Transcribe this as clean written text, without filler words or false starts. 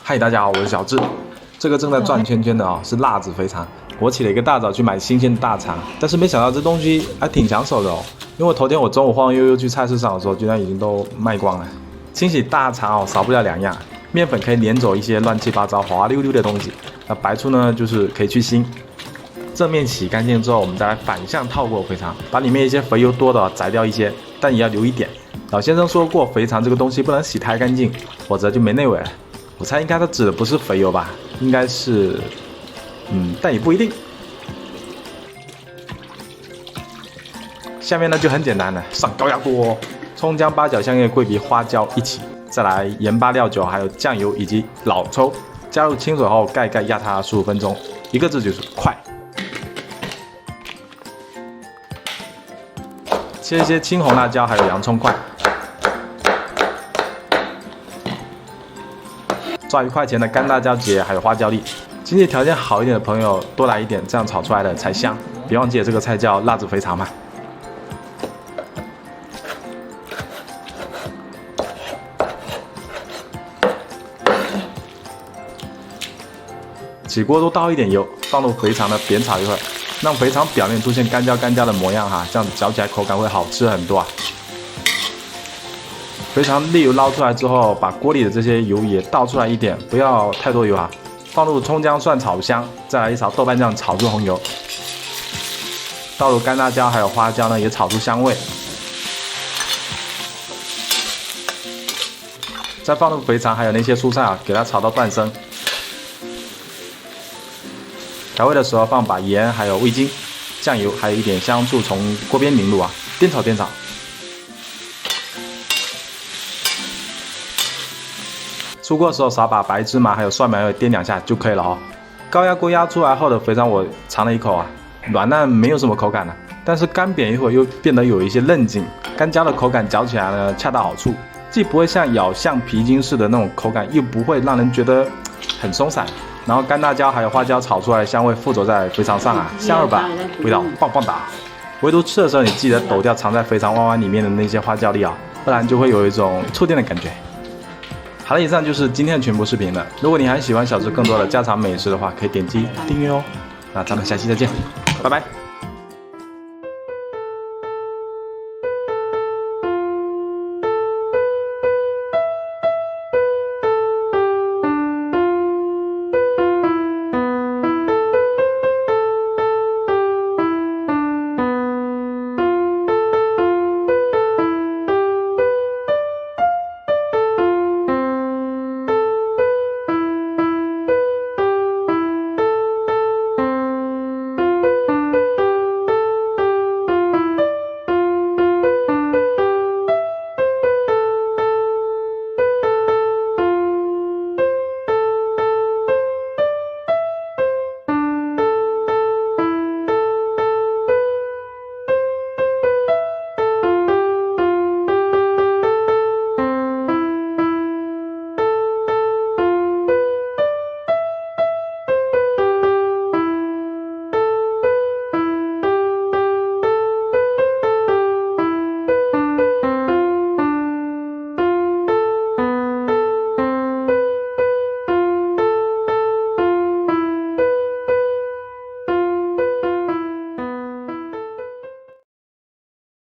嗨，大家好，我是小智。这个正在转圈圈的啊、是辣子肥肠。我起了一个大早去买新鲜的大肠，但是没想到这东西还挺抢手的哦。因为头天我中午晃悠悠去菜市场的时候，居然已经都卖光了。清洗大肠哦，少不了两样，面粉可以撵走一些乱七八糟、滑溜溜的东西，那白醋呢就是可以去腥。正面洗干净之后，我们再来反向套过肥肠，把里面一些肥油多的摘掉一些，但也要留一点。老先生说过，肥肠这个东西不能洗太干净，否则就没内味了。我猜应该他指的不是肥油吧，应该是，但也不一定。下面呢就很简单了，上高压锅，葱姜八角香叶桂皮花椒一起，再来盐巴料酒还有酱油以及老抽，加入清水后盖压它15分钟，一个字就是快。切一些青红辣椒还有洋葱块。抓1块钱的干辣椒节，还有花椒粒。经济条件好一点的朋友多来一点，这样炒出来的才香。别忘记这个菜叫辣子肥肠嘛。起锅都倒一点油，放入肥肠的煸炒一会儿，让肥肠表面出现干焦的模样哈，这样子嚼起来口感会好吃很多啊。肥肠沥油捞出来之后，把锅里的这些油也倒出来一点，不要太多油啊。放入葱姜蒜炒香，再来一勺豆瓣酱炒出红油，倒入干辣椒还有花椒呢，也炒出香味。再放入肥肠还有那些蔬菜啊，给它炒到断生。调味的时候放把盐还有味精、酱油，还有一点香醋从锅边淋入啊，颠炒。出锅的时候少把白芝麻还有蒜苗颠2下就可以了哦。高压锅压出来后的肥肠我尝了一口啊，软烂没有什么口感了，但是干煸一会儿又变得有一些韧劲，干焦的口感嚼起来呢恰到好处，既不会像咬橡皮筋似的那种口感，又不会让人觉得很松散。然后干辣椒还有花椒炒出来的香味附着在肥肠上啊，香而吧，味道棒棒哒。唯独吃的时候你记得抖掉藏在肥肠弯弯里面的那些花椒粒啊，不然就会有一种触电的感觉。好了，以上就是今天的全部视频了。如果你还喜欢小智更多的家常美食的话，可以点击订阅哦。那咱们下期再见，拜拜。